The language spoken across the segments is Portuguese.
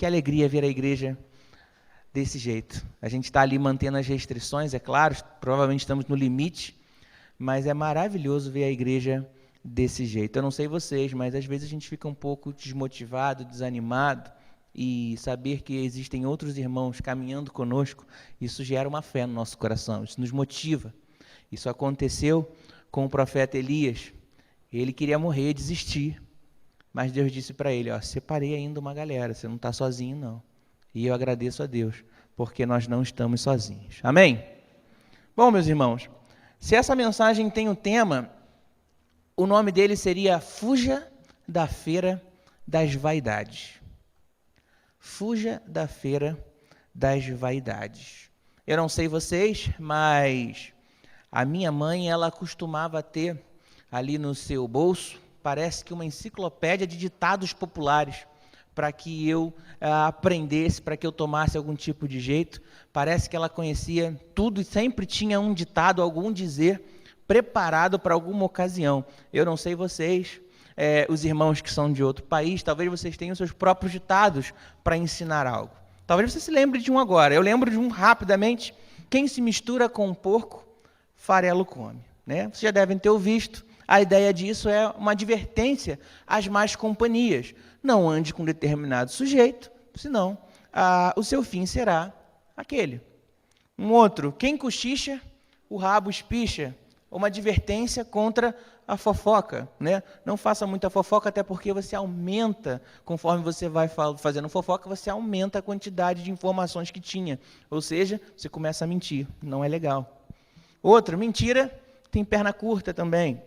Que alegria ver a igreja desse jeito. A gente está ali mantendo as restrições, é claro, provavelmente estamos no limite, mas é maravilhoso ver a igreja desse jeito. Eu não sei vocês, mas às vezes a gente fica um pouco desmotivado, desanimado, e saber que existem outros irmãos caminhando conosco, isso gera uma fé no nosso coração, isso nos motiva. Isso aconteceu com o profeta Elias. Ele queria morrer, desistir, mas Deus disse para ele, separei ainda uma galera, você não está sozinho não. E eu agradeço a Deus, porque nós não estamos sozinhos. Amém? Bom, meus irmãos, se essa mensagem tem um tema, o nome dele seria Fuja da Feira das Vaidades. Fuja da Feira das Vaidades. Eu não sei vocês, mas a minha mãe, ela costumava ter ali no seu bolso, parece que uma enciclopédia de ditados populares, para que eu aprendesse, para que eu tomasse algum tipo de jeito. Parece que ela conhecia tudo e sempre tinha um ditado, algum dizer, preparado para alguma ocasião. Eu não sei vocês, os irmãos que são de outro país, talvez vocês tenham seus próprios ditados para ensinar algo. Talvez você se lembre de um agora. Eu lembro de um rapidamente. Quem se mistura com um porco, farelo come. Né? Vocês já devem ter visto. A ideia disso é uma advertência às más companhias. Não ande com determinado sujeito, senão o seu fim será aquele. Um outro, quem cochicha, o rabo espicha. Uma advertência contra a fofoca. Né? Não faça muita fofoca, até porque você aumenta, conforme você vai fazendo fofoca, você aumenta a quantidade de informações que tinha. Ou seja, você começa a mentir. Não é legal. Outro, mentira tem perna curta também.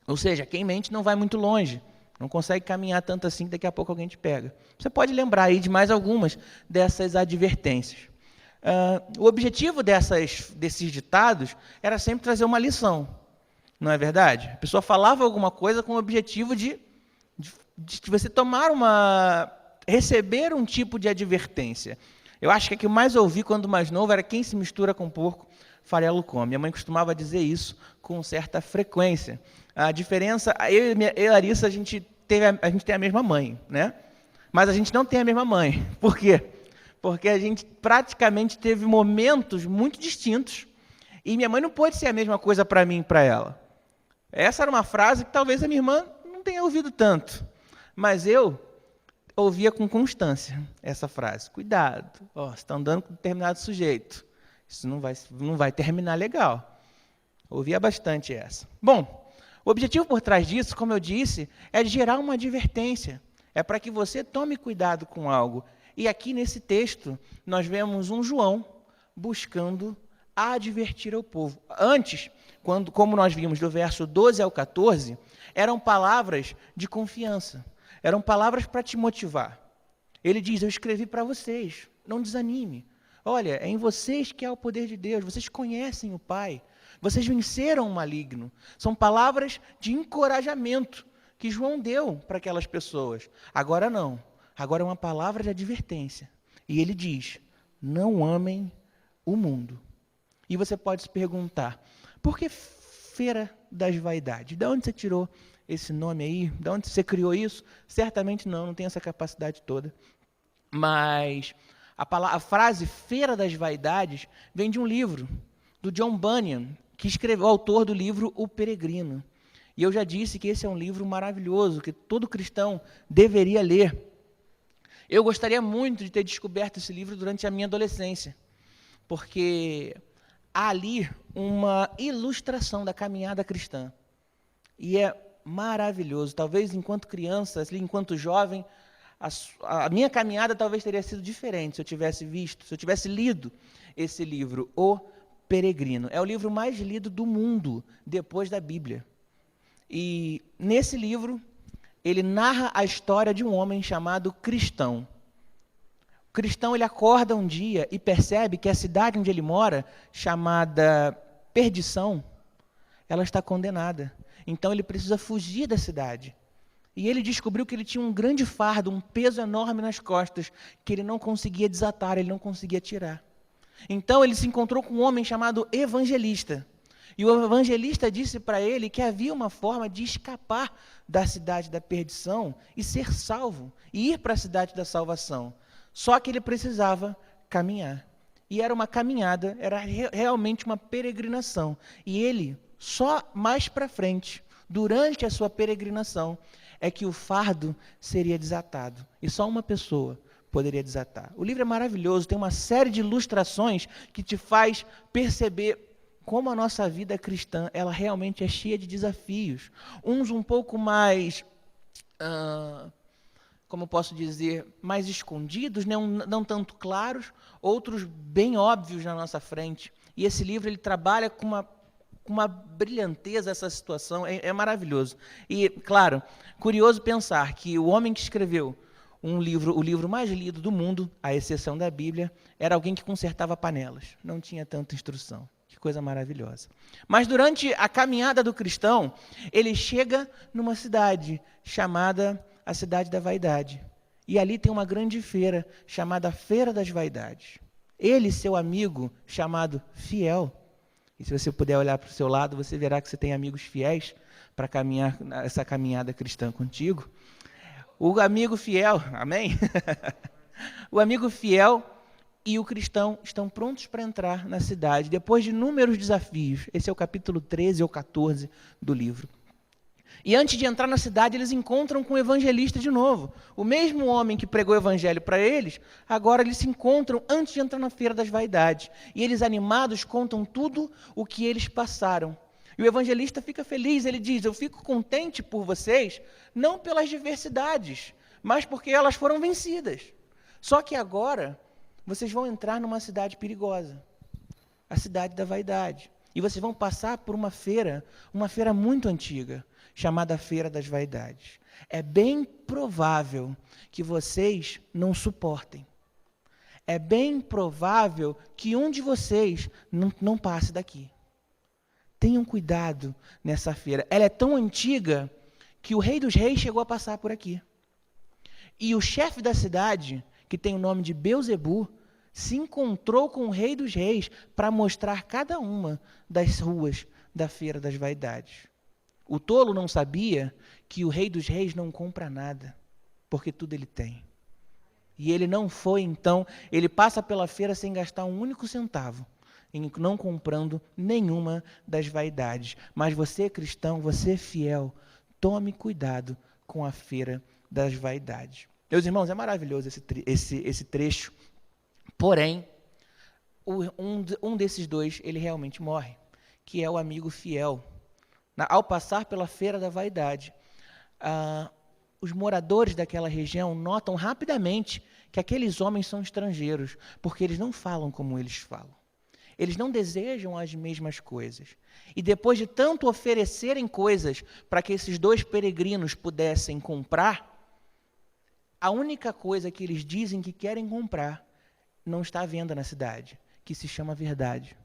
Ou seja, quem mente não vai muito longe. Não consegue caminhar tanto assim, daqui a pouco alguém te pega. Você pode lembrar aí de mais algumas dessas advertências. O objetivo desses ditados era sempre trazer uma lição. Não é verdade? A pessoa falava alguma coisa com o objetivo de você receber um tipo de advertência. Eu acho que o que eu mais ouvi quando mais novo era quem se mistura com porco, farelo come. Minha mãe costumava dizer isso com certa frequência. A diferença, eu e a Larissa, a gente tem a mesma mãe, né? Mas a gente não tem a mesma mãe. Por quê? Porque a gente praticamente teve momentos muito distintos e minha mãe não pôde ser a mesma coisa para mim e para ela. Essa era uma frase que talvez a minha irmã não tenha ouvido tanto, mas eu ouvia com constância essa frase. Cuidado, você está andando com determinado sujeito, isso não vai terminar legal. Ouvia bastante essa. Bom, o objetivo por trás disso, como eu disse, é gerar uma advertência. É para que você tome cuidado com algo. E aqui nesse texto, nós vemos um João buscando advertir ao povo. Antes, como nós vimos do verso 12 ao 14, eram palavras de confiança. Eram palavras para te motivar. Ele diz, eu escrevi para vocês, não desanime. Olha, é em vocês que há o poder de Deus, vocês conhecem o Pai. Vocês venceram o maligno. São palavras de encorajamento que João deu para aquelas pessoas. Agora não. Agora é uma palavra de advertência. E ele diz, não amem o mundo. E você pode se perguntar, por que Feira das Vaidades? De onde você tirou esse nome aí? De onde você criou isso? Certamente não tem essa capacidade toda. Mas a frase Feira das Vaidades vem de um livro do John Bunyan, que escreveu, o autor do livro O Peregrino. E eu já disse que esse é um livro maravilhoso, que todo cristão deveria ler. Eu gostaria muito de ter descoberto esse livro durante a minha adolescência, porque há ali uma ilustração da caminhada cristã. E é maravilhoso. Talvez enquanto criança, enquanto jovem, a minha caminhada talvez teria sido diferente se eu tivesse lido esse livro, O Peregrino. É o livro mais lido do mundo, depois da Bíblia. E nesse livro, ele narra a história de um homem chamado Cristão. O Cristão, ele acorda um dia e percebe que a cidade onde ele mora, chamada Perdição, ela está condenada. Então ele precisa fugir da cidade. E ele descobriu que ele tinha um grande fardo, um peso enorme nas costas, que ele não conseguia desatar, ele não conseguia tirar. Então ele se encontrou com um homem chamado Evangelista. E o evangelista disse para ele que havia uma forma de escapar da cidade da perdição e ser salvo, e ir para a cidade da salvação. Só que ele precisava caminhar. E era uma caminhada, era realmente uma peregrinação. E ele, só mais para frente, durante a sua peregrinação, é que o fardo seria desatado. E só uma pessoa poderia desatar. O livro é maravilhoso, tem uma série de ilustrações que te faz perceber como a nossa vida cristã, ela realmente é cheia de desafios. Uns um pouco mais, como posso dizer, mais escondidos, não tanto claros, outros bem óbvios na nossa frente. E esse livro ele trabalha com uma brilhanteza essa situação, é maravilhoso. E, claro, curioso pensar que o homem que escreveu o livro mais lido do mundo, à exceção da Bíblia, era alguém que consertava panelas, não tinha tanta instrução. Que coisa maravilhosa. Mas durante a caminhada do cristão, ele chega numa cidade chamada a Cidade da Vaidade. E ali tem uma grande feira chamada Feira das Vaidades. Ele e seu amigo chamado Fiel. E se você puder olhar para o seu lado, você verá que você tem amigos fiéis para caminhar essa caminhada cristã contigo. O amigo fiel, amém? O amigo fiel e o cristão estão prontos para entrar na cidade, depois de inúmeros desafios. Esse é o capítulo 13 ou 14 do livro. E antes de entrar na cidade, eles encontram com o evangelista de novo. O mesmo homem que pregou o evangelho para eles, agora eles se encontram antes de entrar na Feira das Vaidades. E eles, animados, contam tudo o que eles passaram. E o evangelista fica feliz, ele diz: eu fico contente por vocês, não pelas diversidades, mas porque elas foram vencidas. Só que agora, vocês vão entrar numa cidade perigosa, a Cidade da Vaidade. E vocês vão passar por uma feira muito antiga, chamada Feira das Vaidades. É bem provável que vocês não suportem. É bem provável que um de vocês não passe daqui. Tenham cuidado nessa feira. Ela é tão antiga que o Rei dos Reis chegou a passar por aqui. E o chefe da cidade, que tem o nome de Belzebu, se encontrou com o Rei dos Reis para mostrar cada uma das ruas da Feira das Vaidades. O tolo não sabia que o Rei dos Reis não compra nada, porque tudo ele tem. E ele não foi, então, ele passa pela feira sem gastar um único centavo, não comprando nenhuma das vaidades. Mas você, cristão, você fiel, tome cuidado com a Feira das Vaidades. Meus irmãos, é maravilhoso esse trecho. Porém, um desses dois, ele realmente morre, que é o amigo fiel. Ao passar pela Feira da Vaidade, os moradores daquela região notam rapidamente que aqueles homens são estrangeiros, porque eles não falam como eles falam. Eles não desejam as mesmas coisas. E depois de tanto oferecerem coisas para que esses dois peregrinos pudessem comprar, a única coisa que eles dizem que querem comprar não está à venda na cidade, que se chama verdade.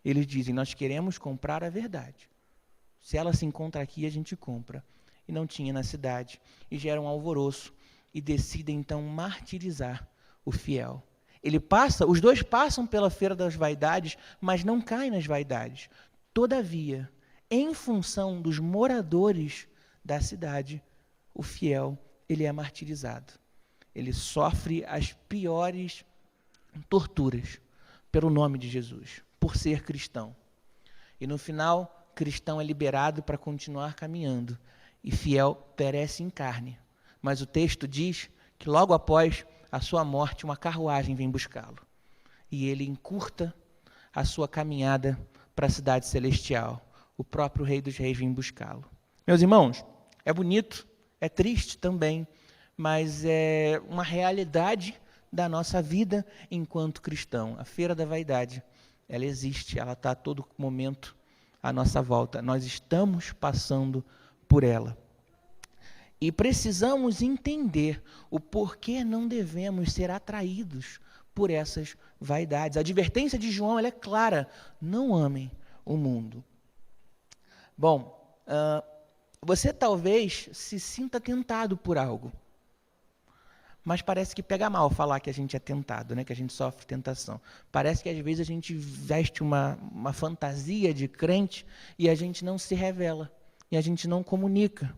Eles dizem: nós queremos comprar a verdade. Se ela se encontra aqui, a gente compra. E não tinha na cidade. E gera um alvoroço. E decidem, então, martirizar o fiel. Os dois passam pela Feira das Vaidades, mas não caem nas vaidades. Todavia, em função dos moradores da cidade, o fiel, ele é martirizado. Ele sofre as piores torturas pelo nome de Jesus, por ser cristão. E no final, cristão é liberado para continuar caminhando, e fiel perece em carne. Mas o texto diz que logo após a sua morte, uma carruagem vem buscá-lo. E ele encurta a sua caminhada para a cidade celestial. O próprio Rei dos Reis vem buscá-lo. Meus irmãos, é bonito, é triste também, mas é uma realidade da nossa vida enquanto cristão. A Feira da Vaidade, ela existe, ela está a todo momento à nossa volta. Nós estamos passando por ela. E precisamos entender o porquê não devemos ser atraídos por essas vaidades. A advertência de João, ela é clara: não amem o mundo. Bom, você talvez se sinta tentado por algo, mas parece que pega mal falar que a gente é tentado, né? Que a gente sofre tentação. Parece que às vezes a gente veste uma fantasia de crente e a gente não se revela, e a gente não comunica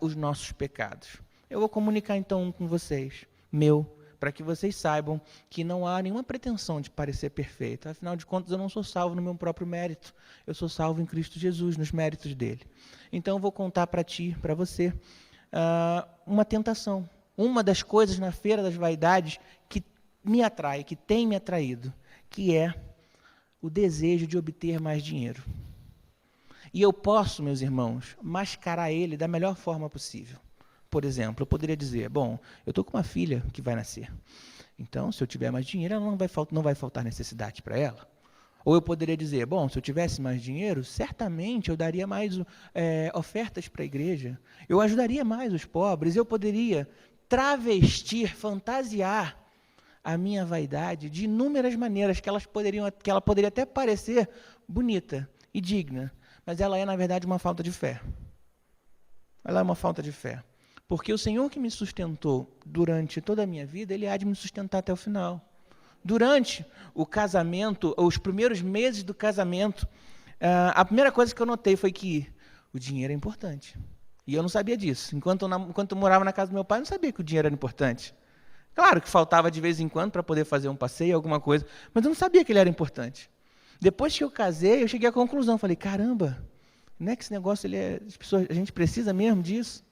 os nossos pecados. Eu vou comunicar então com vocês, meu para que vocês saibam que não há nenhuma pretensão de parecer perfeito. Afinal de contas, eu não sou salvo no meu próprio mérito. Eu sou salvo em Cristo Jesus, nos méritos dele. Então, eu vou contar para ti, para você, uma tentação. Uma das coisas na feira das vaidades que me atrai, que tem me atraído, que é o desejo de obter mais dinheiro. E eu posso, meus irmãos, mascarar ele da melhor forma possível. Por exemplo, eu poderia dizer, bom, eu estou com uma filha que vai nascer. Então, se eu tiver mais dinheiro, ela não vai faltar necessidade para ela. Ou eu poderia dizer, bom, se eu tivesse mais dinheiro, certamente eu daria mais ofertas para a igreja. Eu ajudaria mais os pobres. Eu poderia travestir, fantasiar a minha vaidade de inúmeras maneiras que ela poderia até parecer bonita e digna, mas ela é, na verdade, uma falta de fé. Ela é uma falta de fé. Porque o Senhor que me sustentou durante toda a minha vida, Ele há de me sustentar até o final. Durante o casamento, os primeiros meses do casamento, a primeira coisa que eu notei foi que o dinheiro é importante. E eu não sabia disso. Enquanto eu morava na casa do meu pai, eu não sabia que o dinheiro era importante. Claro que faltava de vez em quando para poder fazer um passeio, alguma coisa, mas eu não sabia que ele era importante. Depois que eu casei, eu cheguei à conclusão, falei, caramba, não é que esse negócio, a gente precisa mesmo disso?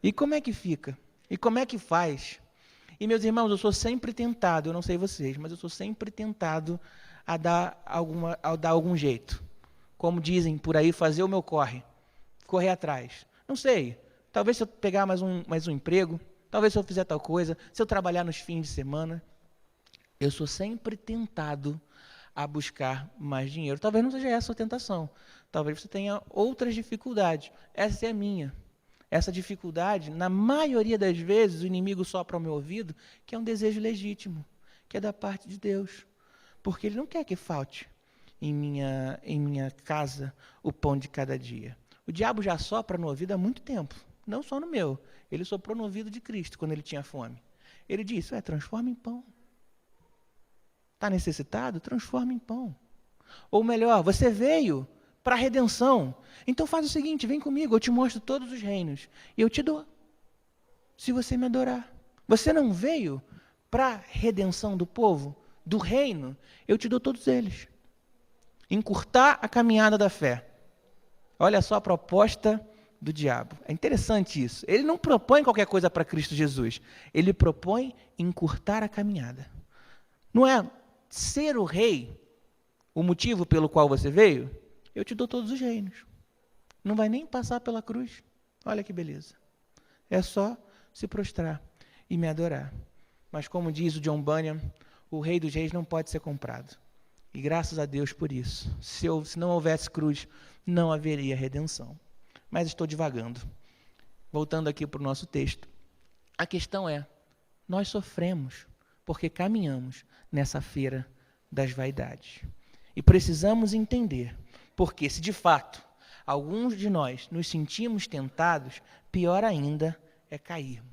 E como é que fica? E como é que faz? E, meus irmãos, eu sou sempre tentado, eu não sei vocês, mas eu sou sempre tentado a dar algum jeito. Como dizem por aí, fazer o meu correr atrás. Não sei, talvez se eu pegar mais um emprego, talvez se eu fizer tal coisa, se eu trabalhar nos fins de semana, eu sou sempre tentado a buscar mais dinheiro. Talvez não seja essa a tentação, talvez você tenha outras dificuldades. Essa é a minha. Essa dificuldade, na maioria das vezes, o inimigo sopra ao meu ouvido que é um desejo legítimo, que é da parte de Deus. Porque Ele não quer que falte em minha casa o pão de cada dia. O diabo já sopra no ouvido há muito tempo, não só no meu. Ele soprou no ouvido de Cristo quando Ele tinha fome. Ele disse, transforma em pão. Está necessitado? Transforma em pão. Ou melhor, você veio para a redenção. Então faz o seguinte, vem comigo, eu te mostro todos os reinos. E eu te dou, se você me adorar. Você não veio para a redenção do povo, do reino? Eu te dou todos eles. Encurtar a caminhada da fé. Olha só a proposta do diabo. É interessante isso. Ele não propõe qualquer coisa para Cristo Jesus. Ele propõe encurtar a caminhada. Não é ser o rei o motivo pelo qual você veio? Eu te dou todos os reinos. Não vai nem passar pela cruz. Olha que beleza. É só se prostrar e me adorar. Mas como diz o John Bunyan, o rei dos reis não pode ser comprado. E graças a Deus por isso. Se não houvesse cruz, não haveria redenção. Mas estou divagando. Voltando aqui para o nosso texto. A questão é, nós sofremos porque caminhamos nessa feira das vaidades. E precisamos entender, porque se de fato alguns de nós nos sentimos tentados, pior ainda é cairmos.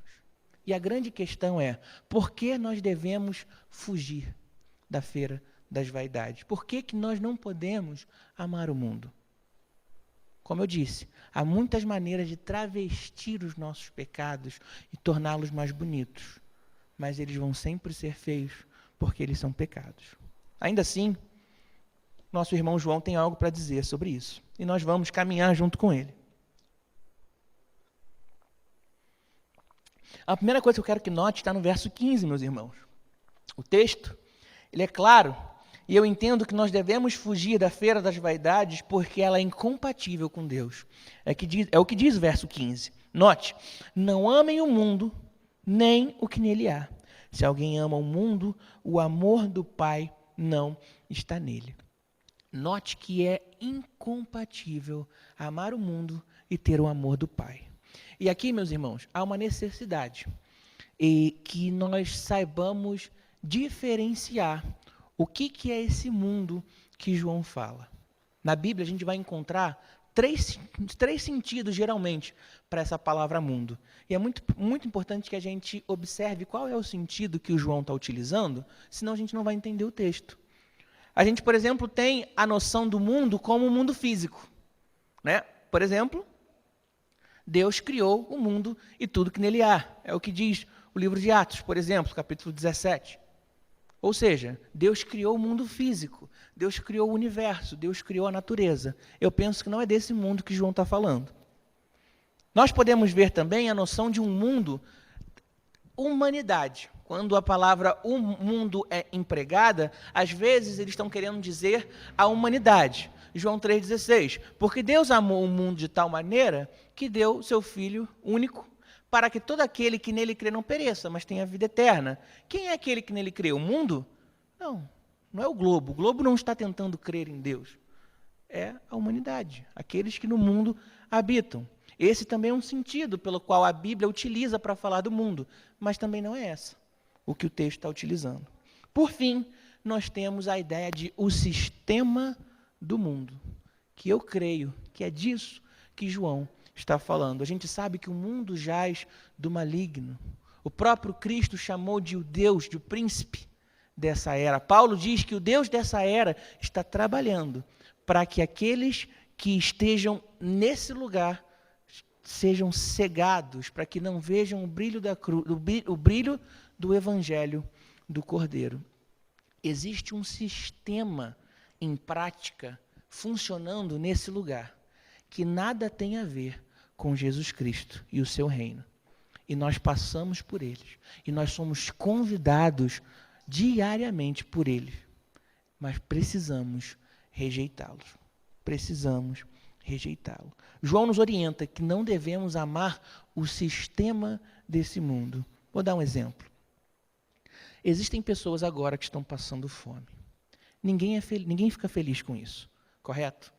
E a grande questão é, por que nós devemos fugir da feira das vaidades? Por que nós não podemos amar o mundo? Como eu disse, há muitas maneiras de travestir os nossos pecados e torná-los mais bonitos, mas eles vão sempre ser feios, porque eles são pecados. Ainda assim, nosso irmão João tem algo para dizer sobre isso, e nós vamos caminhar junto com ele. A primeira coisa que eu quero que note está no verso 15, meus irmãos. O texto, ele é claro, e eu entendo que nós devemos fugir da feira das vaidades porque ela é incompatível com Deus. É o que diz o verso 15. Note, não amem o mundo, nem o que nele há. Se alguém ama o mundo, o amor do Pai não está nele. Note que é incompatível amar o mundo e ter o amor do Pai. E aqui, meus irmãos, há uma necessidade e que nós saibamos diferenciar o que é esse mundo que João fala. Na Bíblia, a gente vai encontrar três sentidos, geralmente, para essa palavra mundo. E é muito, muito importante que a gente observe qual é o sentido que o João está utilizando, senão a gente não vai entender o texto. A gente, por exemplo, tem a noção do mundo como um mundo físico, né? Por exemplo, Deus criou o mundo e tudo que nele há. É o que diz o livro de Atos, por exemplo, capítulo 17. Ou seja, Deus criou o mundo físico, Deus criou o universo, Deus criou a natureza. Eu penso que não é desse mundo que João está falando. Nós podemos ver também a noção de um mundo, humanidade. Quando a palavra mundo é empregada, às vezes eles estão querendo dizer a humanidade. João 3,16. Porque Deus amou o mundo de tal maneira que deu seu Filho único, para que todo aquele que nele crê não pereça, mas tenha vida eterna. Quem é aquele que nele crê? O mundo? Não, não é o globo. O globo não está tentando crer em Deus. É a humanidade, aqueles que no mundo habitam. Esse também é um sentido pelo qual a Bíblia utiliza para falar do mundo, mas também não é essa o que o texto está utilizando. Por fim, nós temos a ideia de o sistema do mundo, que eu creio que é disso que João está falando. A gente sabe que o mundo jaz do maligno. O próprio Cristo chamou de o Deus, de o príncipe dessa era. Paulo diz que o Deus dessa era está trabalhando para que aqueles que estejam nesse lugar sejam cegados, para que não vejam o brilho da cruz, o brilho do evangelho do Cordeiro. Existe um sistema em prática funcionando nesse lugar que nada tem a ver com Jesus Cristo e o seu reino. E nós passamos por eles. E nós somos convidados diariamente por eles. Mas precisamos rejeitá-los. Precisamos rejeitá-lo. João nos orienta que não devemos amar o sistema desse mundo. Vou dar um exemplo. Existem pessoas agora que estão passando fome. Ninguém fica feliz com isso, correto?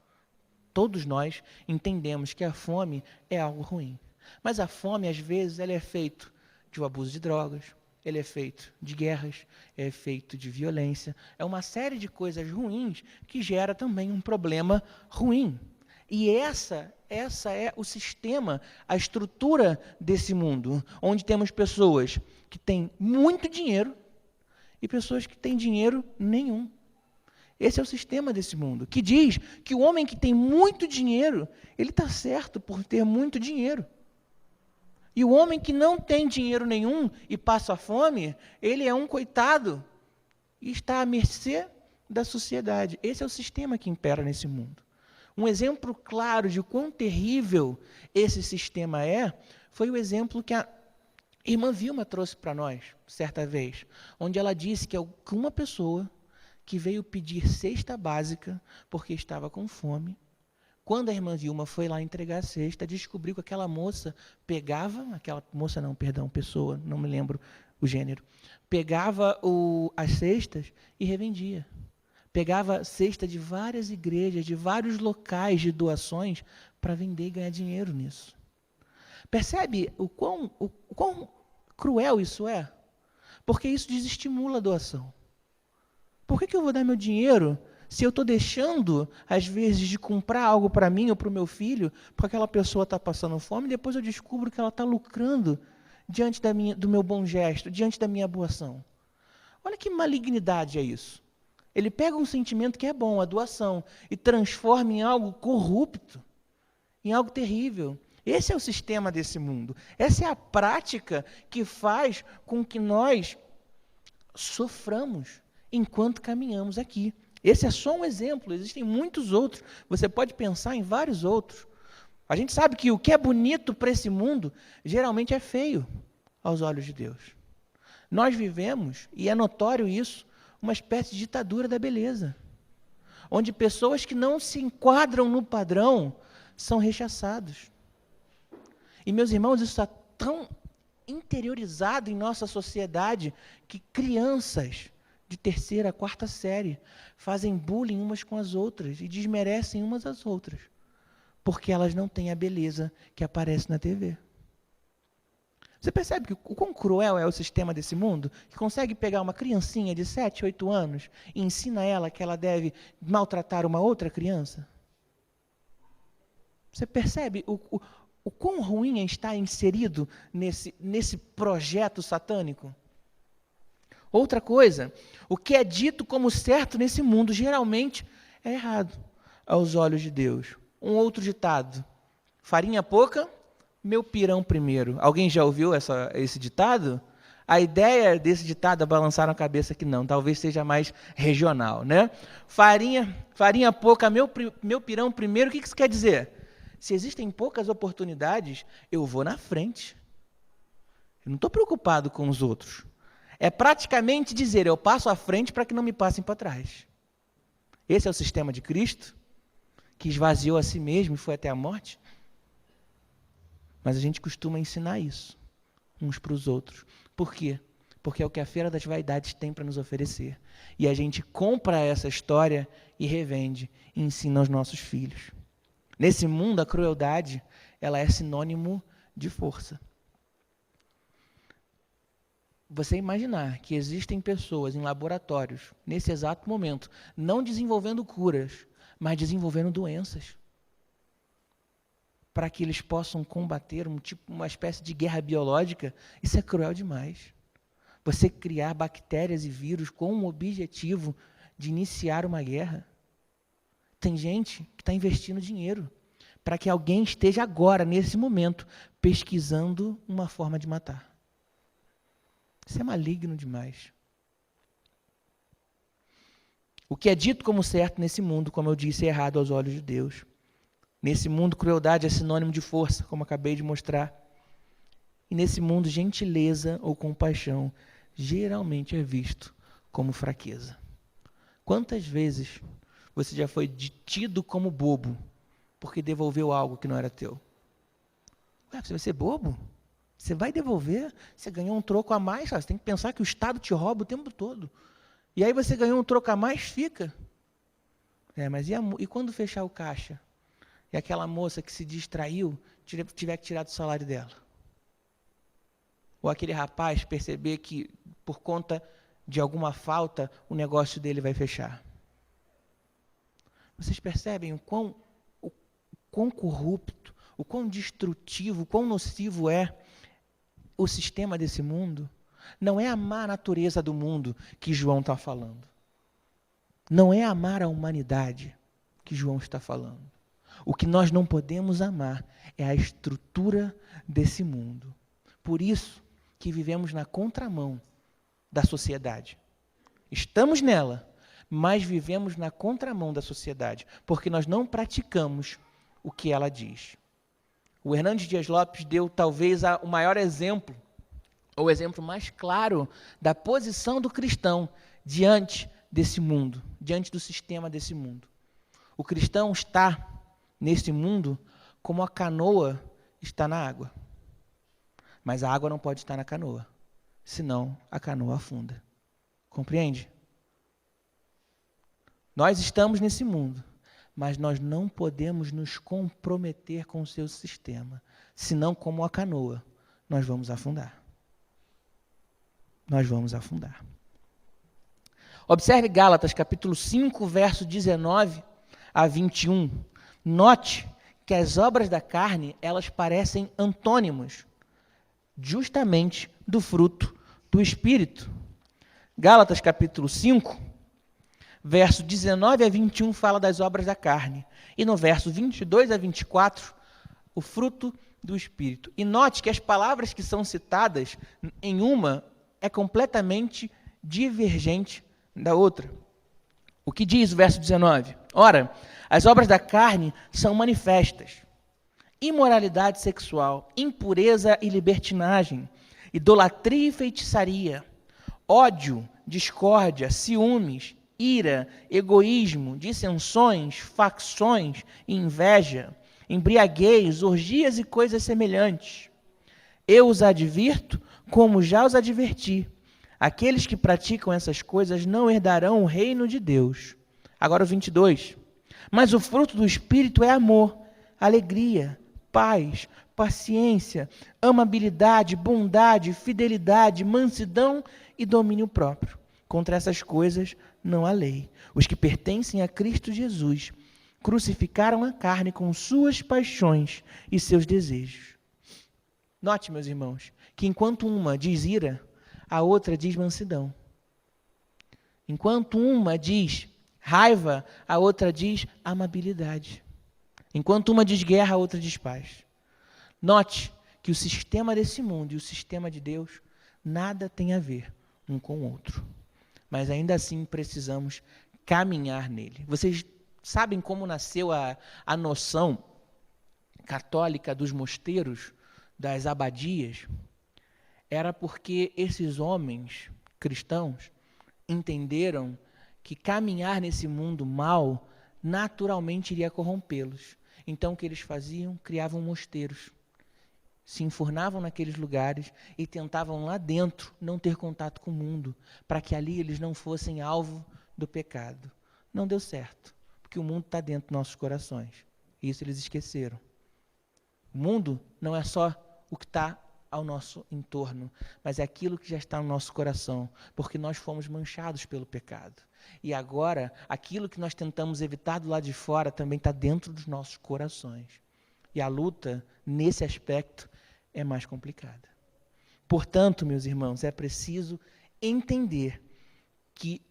Todos nós entendemos que a fome é algo ruim. Mas a fome, às vezes, ela é feita de um abuso de drogas, ele é feito de guerras, é feito de violência. É uma série de coisas ruins que gera também um problema ruim. E essa é o sistema, a estrutura desse mundo, onde temos pessoas que têm muito dinheiro e pessoas que têm dinheiro nenhum. Esse é o sistema desse mundo, que diz que o homem que tem muito dinheiro, ele está certo por ter muito dinheiro. E o homem que não tem dinheiro nenhum e passa fome, ele é um coitado e está à mercê da sociedade. Esse é o sistema que impera nesse mundo. Um exemplo claro de quão terrível esse sistema foi o exemplo que a irmã Vilma trouxe para nós, certa vez, onde ela disse que uma pessoa que veio pedir cesta básica porque estava com fome, quando a irmã Vilma foi lá entregar a cesta, descobriu que aquela pessoa, não me lembro o gênero, pegava as cestas e revendia. Pegava cesta de várias igrejas, de vários locais de doações para vender e ganhar dinheiro nisso. Percebe o quão cruel isso é? Porque isso desestimula a doação. Por que eu vou dar meu dinheiro se eu estou deixando, às vezes, de comprar algo para mim ou para o meu filho, porque aquela pessoa está passando fome, e depois eu descubro que ela está lucrando diante do meu bom gesto, diante da minha boa ação? Olha que malignidade é isso. Ele pega um sentimento que é bom, a doação, e transforma em algo corrupto, em algo terrível. Esse é o sistema desse mundo. Essa é a prática que faz com que nós soframos enquanto caminhamos aqui. Esse é só um exemplo, existem muitos outros. Você pode pensar em vários outros. A gente sabe que o que é bonito para esse mundo, geralmente é feio aos olhos de Deus. Nós vivemos, e é notório isso, uma espécie de ditadura da beleza, onde pessoas que não se enquadram no padrão são rechaçados. E, meus irmãos, isso está tão interiorizado em nossa sociedade que crianças de 3ª, 4ª série fazem bullying umas com as outras e desmerecem umas às outras, porque elas não têm a beleza que aparece na TV. Você percebe que o quão cruel é o sistema desse mundo, que consegue pegar uma criancinha de 7, 8 anos e ensina ela que ela deve maltratar uma outra criança? Você percebe o quão ruim é estar inserido nesse projeto satânico? Outra coisa, o que é dito como certo nesse mundo geralmente é errado aos olhos de Deus. Um outro ditado: farinha pouca, meu pirão primeiro. Alguém já ouviu esse ditado? A ideia desse ditado, balançaram a cabeça que não, talvez seja mais regional, né? Farinha pouca, meu pirão primeiro, o que isso quer dizer? Se existem poucas oportunidades, eu vou na frente. Eu não estou preocupado com os outros. É praticamente dizer, eu passo à frente para que não me passem para trás. Esse é o sistema de Cristo, que esvaziou a si mesmo e foi até a morte. Mas a gente costuma ensinar isso uns para os outros. Por quê? Porque é o que a Feira das Vaidades tem para nos oferecer. E a gente compra essa história e revende e ensina aos nossos filhos. Nesse mundo, a crueldade, ela é sinônimo de força. Você imaginar que existem pessoas em laboratórios, nesse exato momento, não desenvolvendo curas, mas desenvolvendo doenças, para que eles possam combater uma espécie de guerra biológica, isso é cruel demais. Você criar bactérias e vírus com o objetivo de iniciar uma guerra. Tem gente que está investindo dinheiro para que alguém esteja agora, nesse momento, pesquisando uma forma de matar. Isso é maligno demais. O que é dito como certo nesse mundo, como eu disse, é errado aos olhos de Deus. Nesse mundo, crueldade é sinônimo de força, como acabei de mostrar. E nesse mundo, gentileza ou compaixão geralmente é visto como fraqueza. Quantas vezes você já foi tido como bobo porque devolveu algo que não era teu? Ué, você vai ser bobo? Você vai devolver? Você ganhou um troco a mais? Você tem que pensar que o Estado te rouba o tempo todo. E aí você ganhou um troco a mais, fica. Mas e quando fechar o caixa? E aquela moça que se distraiu tiver que tirar do salário dela? Ou aquele rapaz perceber que, por conta de alguma falta, o negócio dele vai fechar? Vocês percebem o quão corrupto, o quão destrutivo, o quão nocivo é o sistema desse mundo? Não é a má natureza do mundo que João está falando. Não é amar a humanidade que João está falando. O que nós não podemos amar é a estrutura desse mundo. Por isso que vivemos na contramão da sociedade. Estamos nela, mas vivemos na contramão da sociedade, porque nós não praticamos o que ela diz. O Hernandes Dias Lopes deu talvez o maior exemplo, ou o exemplo mais claro da posição do cristão diante desse mundo, diante do sistema desse mundo. O cristão está nesse mundo como a canoa está na água. Mas a água não pode estar na canoa, senão a canoa afunda. Compreende? Nós estamos nesse mundo, mas nós não podemos nos comprometer com o seu sistema, senão como a canoa, nós vamos afundar. Nós vamos afundar. Observe Gálatas, capítulo 5, verso 19 a 21. Note que as obras da carne, elas parecem antônimos, justamente do fruto do Espírito. Gálatas, capítulo 5, verso 19 a 21, fala das obras da carne. E no verso 22 a 24, o fruto do Espírito. E note que as palavras que são citadas em uma é completamente divergente da outra. O que diz o verso 19? Ora, as obras da carne são manifestas: imoralidade sexual, impureza e libertinagem, idolatria e feitiçaria, ódio, discórdia, ciúmes, ira, egoísmo, dissensões, facções e inveja, embriaguez, orgias e coisas semelhantes. Eu os advirto, como já os adverti. Aqueles que praticam essas coisas não herdarão o reino de Deus. Agora o 22. Mas o fruto do Espírito é amor, alegria, paz, paciência, amabilidade, bondade, fidelidade, mansidão e domínio próprio. Contra essas coisas não há lei. Os que pertencem a Cristo Jesus crucificaram a carne com suas paixões e seus desejos. Note, meus irmãos, que enquanto uma diz ira, a outra diz mansidão. Enquanto uma diz raiva, a outra diz amabilidade. Enquanto uma diz guerra, a outra diz paz. Note que o sistema desse mundo e o sistema de Deus nada tem a ver um com o outro. Mas ainda assim precisamos caminhar nele. Vocês sabem como nasceu a noção católica dos mosteiros, das abadias? Era porque esses homens cristãos entenderam que caminhar nesse mundo mal naturalmente iria corrompê-los. Então o que eles faziam? Criavam mosteiros. Se enfurnavam naqueles lugares e tentavam lá dentro não ter contato com o mundo, para que ali eles não fossem alvo do pecado. Não deu certo, porque o mundo está dentro dos nossos corações. Isso eles esqueceram. O mundo não é só o que está ao nosso entorno, mas é aquilo que já está no nosso coração, porque nós fomos manchados pelo pecado. E agora, aquilo que nós tentamos evitar do lado de fora também está dentro dos nossos corações. E a luta, nesse aspecto, é mais complicada. Portanto, meus irmãos, é preciso entender que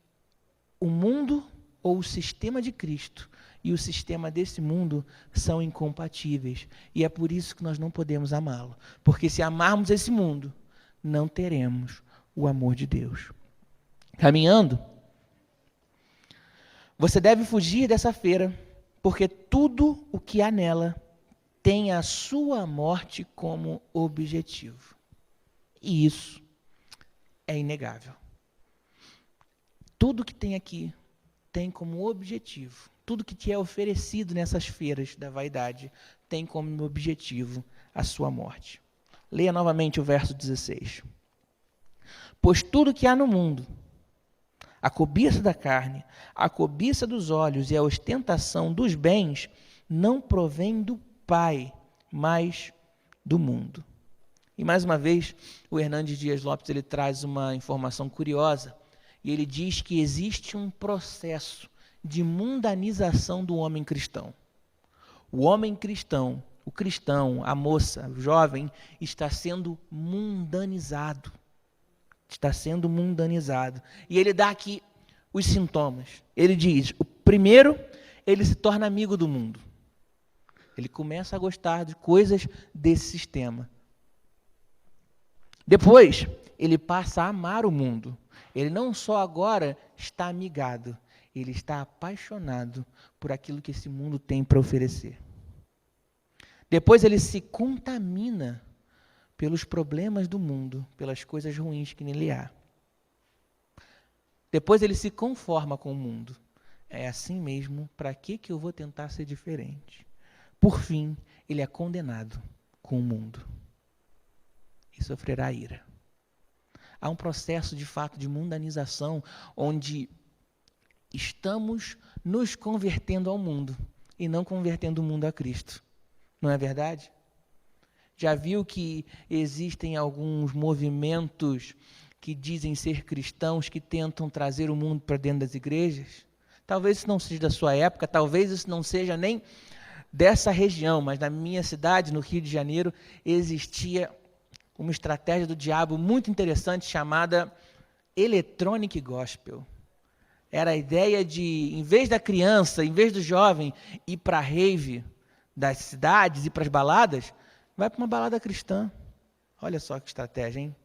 o mundo ou o sistema de Cristo e o sistema desse mundo são incompatíveis. E é por isso que nós não podemos amá-lo. Porque se amarmos esse mundo, não teremos o amor de Deus. Caminhando, você deve fugir dessa feira, porque tudo o que há nela tem a sua morte como objetivo. E isso é inegável. Tudo que tem aqui tem como objetivo, tudo que te é oferecido nessas feiras da vaidade tem como objetivo a sua morte. Leia novamente o verso 16. Pois tudo que há no mundo, a cobiça da carne, a cobiça dos olhos e a ostentação dos bens, não provém do Pai, mas do mundo. E mais uma vez, o Hernandes Dias Lopes ele traz uma informação curiosa, e ele diz que existe um processo de mundanização do homem cristão. O homem cristão, o cristão, a moça, o jovem, está sendo mundanizado. Está sendo mundanizado. E ele dá aqui os sintomas. Ele diz, o primeiro, ele se torna amigo do mundo. Ele começa a gostar de coisas desse sistema. Depois, ele passa a amar o mundo. Ele não só agora está amigado, ele está apaixonado por aquilo que esse mundo tem para oferecer. Depois ele se contamina pelos problemas do mundo, pelas coisas ruins que nele há. Depois ele se conforma com o mundo. É assim mesmo, para que eu vou tentar ser diferente? Por fim, ele é condenado com o mundo e sofrerá ira. Há um processo, de fato, de mundanização, onde estamos nos convertendo ao mundo e não convertendo o mundo a Cristo. Não é verdade? Já viu que existem alguns movimentos que dizem ser cristãos, que tentam trazer o mundo para dentro das igrejas? Talvez isso não seja da sua época, talvez isso não seja nem dessa região, mas na minha cidade, no Rio de Janeiro, existia uma estratégia do diabo muito interessante chamada Electronic Gospel. Era a ideia de, em vez da criança, em vez do jovem ir para a rave das cidades, ir para as baladas, vai para uma balada cristã. Olha só que estratégia, hein?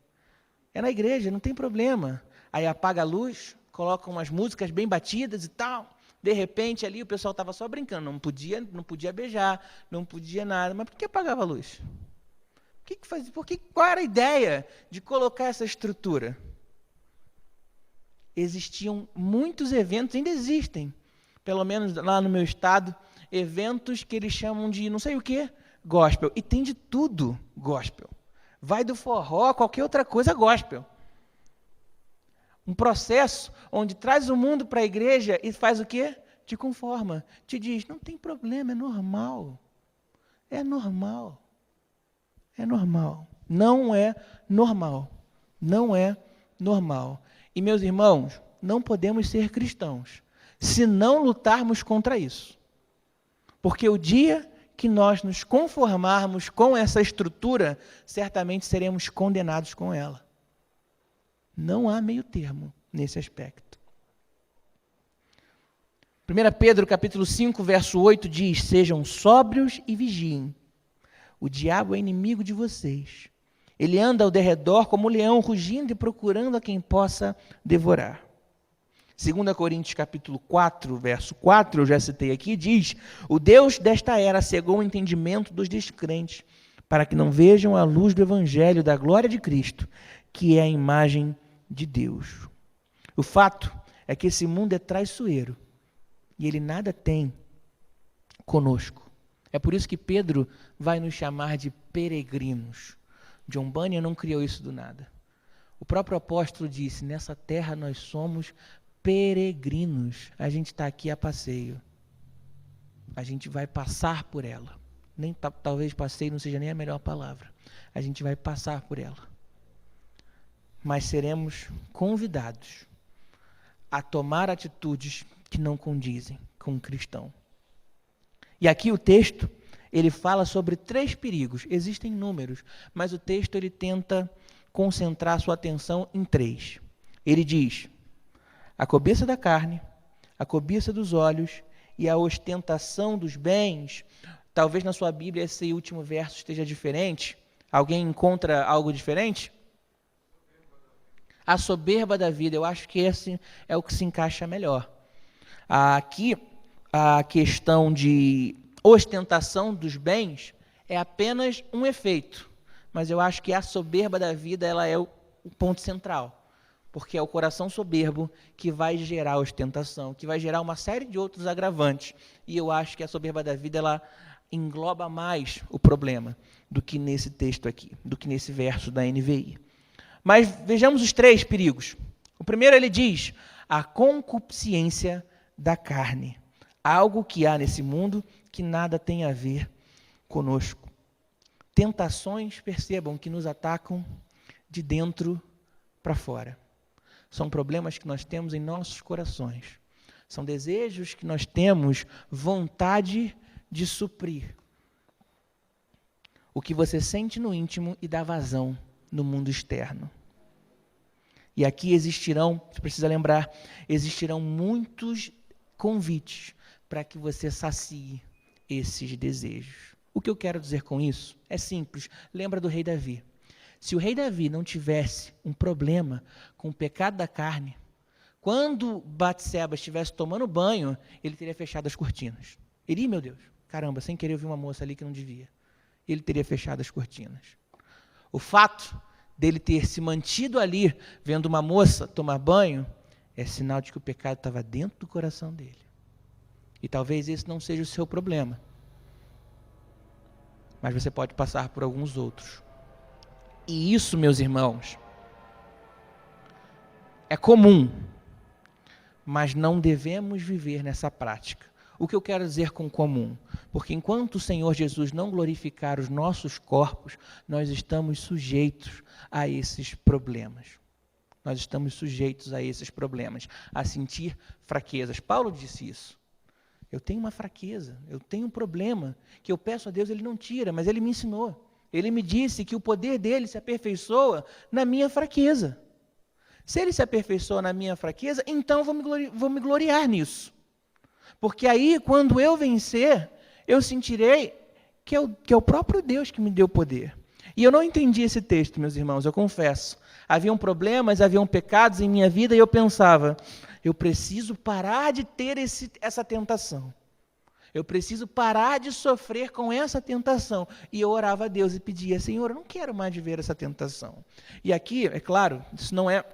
É na igreja, não tem problema. Aí apaga a luz, coloca umas músicas bem batidas e tal. De repente ali o pessoal estava só brincando, não podia beijar, não podia nada. Mas por que apagava a luz? Qual era a ideia de colocar essa estrutura? Existiam muitos eventos, ainda existem, pelo menos lá no meu estado, eventos que eles chamam de não sei o que, gospel. E tem de tudo gospel. Vai do forró, qualquer outra coisa gospel. Um processo onde traz o mundo para a igreja e faz o quê? Te conforma, te diz, não tem problema, é normal. É normal. É normal. Não é normal. Não é normal. E, meus irmãos, não podemos ser cristãos se não lutarmos contra isso. Porque o dia que nós nos conformarmos com essa estrutura, certamente seremos condenados com ela. Não há meio termo nesse aspecto. 1 Pedro capítulo 5, verso 8 diz, sejam sóbrios e vigiem. O diabo é inimigo de vocês. Ele anda ao derredor como um leão rugindo e procurando a quem possa devorar. 2 Coríntios capítulo 4, verso 4, eu já citei aqui, diz: o Deus desta era cegou o entendimento dos descrentes, para que não vejam a luz do evangelho da glória de Cristo, que é a imagem de Deus. O fato é que esse mundo é traiçoeiro, e ele nada tem conosco. É por isso que Pedro vai nos chamar de peregrinos. John Bunyan não criou isso do nada. O próprio apóstolo disse: nessa terra nós somos peregrinos. A gente está aqui a passeio. A gente vai passar por ela. Talvez passeio não seja nem a melhor palavra. A gente vai passar por ela. Mas seremos convidados a tomar atitudes que não condizem com o cristão. E aqui o texto, ele fala sobre 3 perigos. Existem números, mas o texto ele tenta concentrar sua atenção em 3. Ele diz: a cobiça da carne, a cobiça dos olhos e a ostentação dos bens. Talvez na sua Bíblia esse último verso esteja diferente. Alguém encontra algo diferente? A soberba da vida. Eu acho que esse é o que se encaixa melhor. Aqui, a questão de ostentação dos bens é apenas um efeito. Mas eu acho que a soberba da vida ela é o ponto central. Porque é o coração soberbo que vai gerar ostentação, que vai gerar uma série de outros agravantes. E eu acho que a soberba da vida ela engloba mais o problema do que nesse texto aqui, do que nesse verso da NVI. Mas vejamos os 3 perigos. O primeiro ele diz: a concupiscência da carne. Algo que há nesse mundo que nada tem a ver conosco. Tentações, percebam, que nos atacam de dentro para fora. São problemas que nós temos em nossos corações. São desejos que nós temos vontade de suprir. O que você sente no íntimo e dá vazão no mundo externo. E aqui existirão, você precisa lembrar, existirão muitos convites para que você sacie esses desejos. O que eu quero dizer com isso é simples. Lembra do rei Davi. Se o rei Davi não tivesse um problema com o pecado da carne, quando Batseba estivesse tomando banho, ele teria fechado as cortinas. Ele, meu Deus, caramba, sem querer eu vi uma moça ali que não devia. Ele teria fechado as cortinas. O fato dele ter se mantido ali, vendo uma moça tomar banho, é sinal de que o pecado estava dentro do coração dele. E talvez esse não seja o seu problema. Mas você pode passar por alguns outros. E isso, meus irmãos, é comum, mas não devemos viver nessa prática. O que eu quero dizer com comum? Porque enquanto o Senhor Jesus não glorificar os nossos corpos, nós estamos sujeitos a esses problemas. Nós estamos sujeitos a esses problemas, a sentir fraquezas. Paulo disse isso. Eu tenho uma fraqueza, eu tenho um problema que eu peço a Deus, Ele não tira, mas Ele me ensinou. Ele me disse que o poder dele se aperfeiçoa na minha fraqueza. Se Ele se aperfeiçoa na minha fraqueza, então vou me gloriar nisso. Porque aí, quando eu vencer, eu sentirei que é o próprio Deus que me deu poder. E eu não entendi esse texto, meus irmãos, eu confesso. Haviam problemas, haviam pecados em minha vida e eu pensava, eu preciso parar de ter essa tentação. Eu preciso parar de sofrer com essa tentação. E eu orava a Deus e pedia, Senhor, eu não quero mais viver essa tentação. E aqui, é claro, isso não é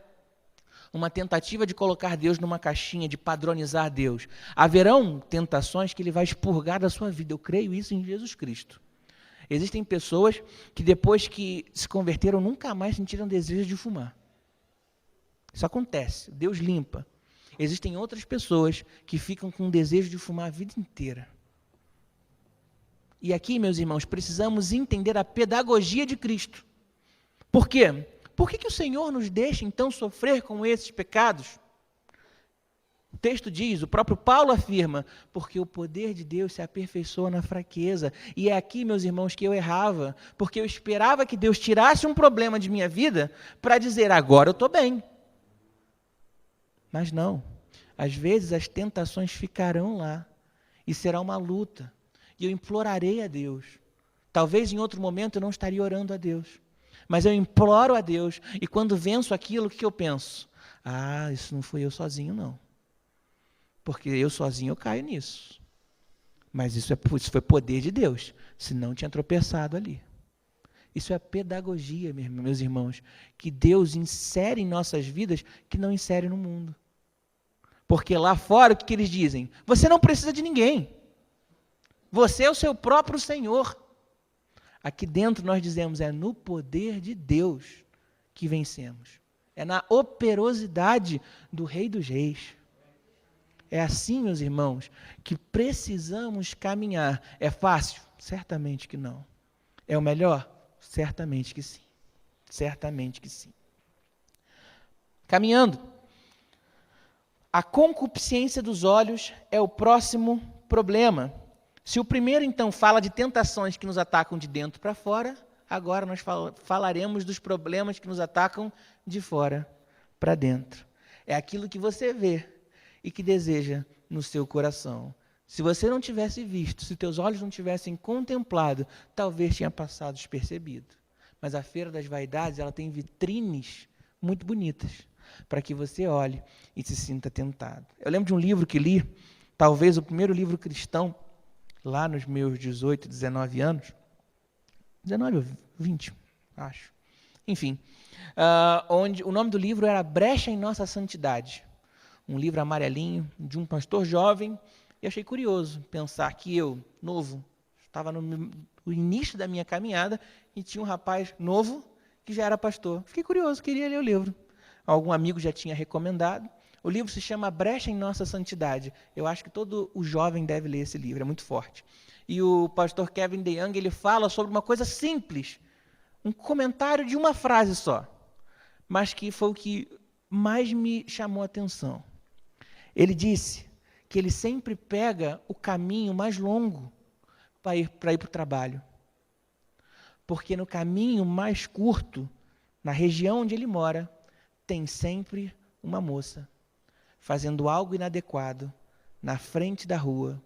uma tentativa de colocar Deus numa caixinha, de padronizar Deus. Haverão tentações que Ele vai expurgar da sua vida. Eu creio isso em Jesus Cristo. Existem pessoas que depois que se converteram nunca mais sentiram desejo de fumar. Isso acontece, Deus limpa. Existem outras pessoas que ficam com desejo de fumar a vida inteira. E aqui, meus irmãos, precisamos entender a pedagogia de Cristo. Por quê? Por que o Senhor nos deixa, então, sofrer com esses pecados? O texto diz, o próprio Paulo afirma, porque o poder de Deus se aperfeiçoa na fraqueza. E é aqui, meus irmãos, que eu errava, porque eu esperava que Deus tirasse um problema de minha vida para dizer, agora eu estou bem. Mas não. Às vezes as tentações ficarão lá e será uma luta. E eu implorarei a Deus. Talvez em outro momento eu não estaria orando a Deus. Mas eu imploro a Deus, e quando venço aquilo, o que eu penso? Ah, isso não fui eu sozinho, não. Porque eu sozinho eu caio nisso. Mas isso foi poder de Deus, senão tinha tropeçado ali. Isso é pedagogia, meus irmãos, que Deus insere em nossas vidas que não insere no mundo. Porque lá fora, o que eles dizem? Você não precisa de ninguém. Você é o seu próprio Senhor. Aqui dentro nós dizemos, é no poder de Deus que vencemos. É na operosidade do Rei dos Reis. É assim, meus irmãos, que precisamos caminhar. É fácil? Certamente que não. É o melhor? Certamente que sim. Certamente que sim. Caminhando. A concupiscência dos olhos é o próximo problema. Se o primeiro, então, fala de tentações que nos atacam de dentro para fora, agora nós falaremos dos problemas que nos atacam de fora para dentro. É aquilo que você vê e que deseja no seu coração. Se você não tivesse visto, se teus olhos não tivessem contemplado, talvez tenha passado despercebido. Mas a Feira das Vaidades, ela tem vitrines muito bonitas, para que você olhe e se sinta tentado. Eu lembro de um livro que li, talvez o primeiro livro cristão, lá nos meus 18, 19 anos, 19 ou 20, acho. Enfim, onde o nome do livro era Brecha em Nossa Santidade. Um livro amarelinho, de um pastor jovem, e achei curioso pensar que eu, novo, estava no início da minha caminhada, e tinha um rapaz novo que já era pastor. Fiquei curioso, queria ler o livro. Algum amigo já tinha recomendado. O livro se chama Brecha em Nossa Santidade. Eu acho que todo o jovem deve ler esse livro, é muito forte. E o pastor Kevin DeYoung, ele fala sobre uma coisa simples, um comentário de uma frase só, mas que foi o que mais me chamou a atenção. Ele disse que ele sempre pega o caminho mais longo para ir para o trabalho. Porque no caminho mais curto, na região onde ele mora, tem sempre uma moça fazendo algo inadequado na frente da rua,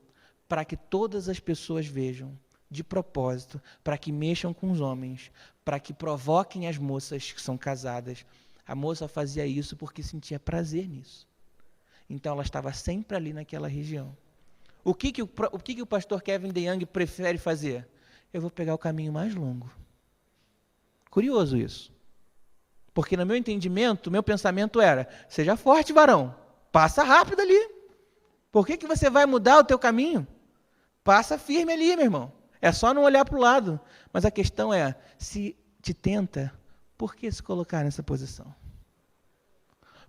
para que todas as pessoas vejam, de propósito, para que mexam com os homens, para que provoquem as moças que são casadas. A moça fazia isso porque sentia prazer nisso. Então ela estava sempre ali naquela região. O que o pastor Kevin DeYoung prefere fazer? Eu vou pegar o caminho mais longo. Curioso isso. Porque no meu entendimento, meu pensamento era, seja forte, varão, passa rápido ali. Por que você vai mudar o teu caminho? Passa firme ali, meu irmão. É só não olhar para o lado. Mas a questão é, se te tenta, por que se colocar nessa posição?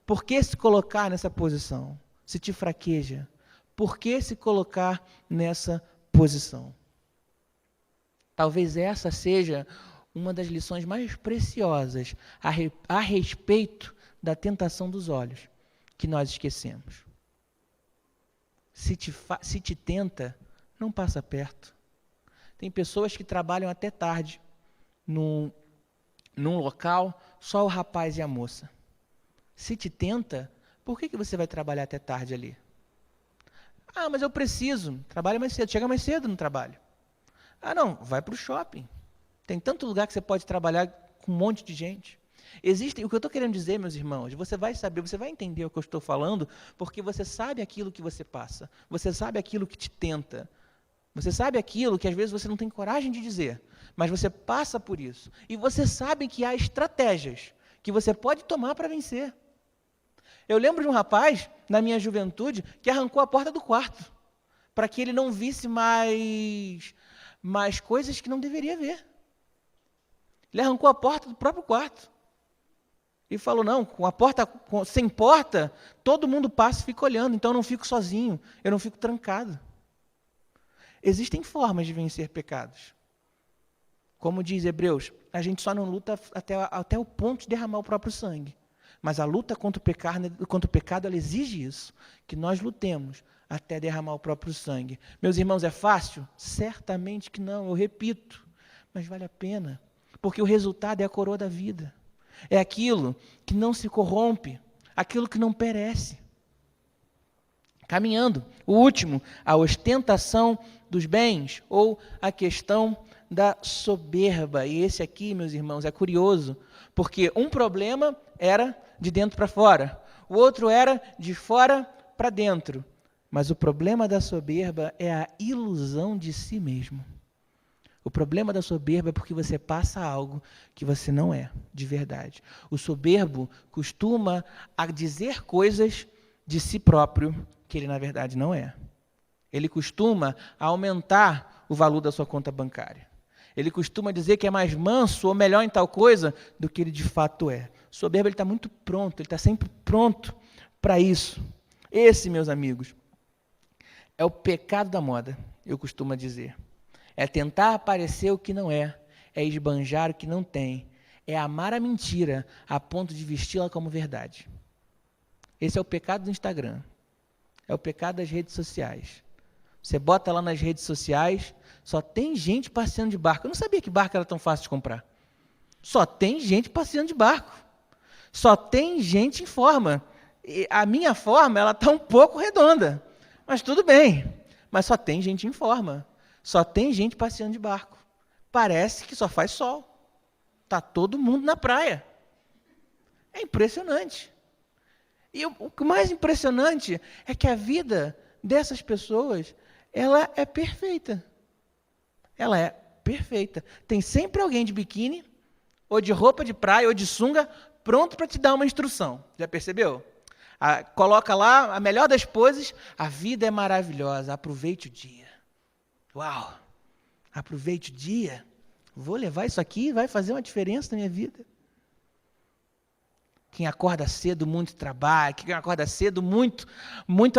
Por que se colocar nessa posição? Se te fraqueja, por que se colocar nessa posição? Talvez essa seja uma das lições mais preciosas a respeito da tentação dos olhos, que nós esquecemos. Se te tenta, não passa perto. Tem pessoas que trabalham até tarde num local, só o rapaz e a moça. Se te tenta, por que você vai trabalhar até tarde ali? Ah, mas eu preciso. Trabalha mais cedo, chega mais cedo no trabalho. Ah, não, vai para o shopping. Tem tanto lugar que você pode trabalhar com um monte de gente. O que eu estou querendo dizer, meus irmãos, você vai saber, você vai entender o que eu estou falando, porque você sabe aquilo que você passa. Você sabe aquilo que te tenta. Você sabe aquilo que às vezes você não tem coragem de dizer, mas você passa por isso. E você sabe que há estratégias que você pode tomar para vencer. Eu lembro de um rapaz, na minha juventude, que arrancou a porta do quarto, para que ele não visse mais coisas que não deveria ver. Ele arrancou a porta do próprio quarto. E falou, não, sem porta, todo mundo passa e fica olhando, então eu não fico sozinho, eu não fico trancado. Existem formas de vencer pecados. Como diz Hebreus, a gente só não luta até o ponto de derramar o próprio sangue. Mas a luta contra o pecado, ela exige isso, que nós lutemos até derramar o próprio sangue. Meus irmãos, é fácil? Certamente que não, eu repito, mas vale a pena, porque o resultado é a coroa da vida. É aquilo que não se corrompe, aquilo que não perece. Caminhando, o último, a ostentação dos bens, ou a questão da soberba. E esse aqui, meus irmãos, é curioso, porque um problema era de dentro para fora, o outro era de fora para dentro. Mas o problema da soberba é a ilusão de si mesmo. O problema da soberba é porque você passa algo que você não é, de verdade. O soberbo costuma a dizer coisas de si próprio que ele, na verdade, não é. Ele costuma aumentar o valor da sua conta bancária. Ele costuma dizer que é mais manso ou melhor em tal coisa do que ele de fato é. O soberbo está muito pronto, ele está sempre pronto para isso. Esse, meus amigos, é o pecado da moda, eu costumo dizer. É tentar parecer o que não é esbanjar o que não tem, é amar a mentira a ponto de vesti-la como verdade. Esse é o pecado do Instagram, é o pecado das redes sociais. Você bota lá nas redes sociais, só tem gente passeando de barco. Eu não sabia que barco era tão fácil de comprar. Só tem gente passeando de barco. Só tem gente em forma. E a minha forma, ela está um pouco redonda, mas tudo bem. Mas só tem gente em forma. Só tem gente passeando de barco. Parece que só faz sol. Está todo mundo na praia. É impressionante. E o mais impressionante é que a vida dessas pessoas, ela é perfeita. Ela é perfeita. Tem sempre alguém de biquíni, ou de roupa de praia, ou de sunga, pronto para te dar uma instrução. Já percebeu? Coloca lá a melhor das poses, a vida é maravilhosa, aproveite o dia. Uau! Aproveite o dia. Vou levar isso aqui, vai fazer uma diferença na minha vida. Quem acorda cedo, muito trabalha. Quem acorda cedo, muito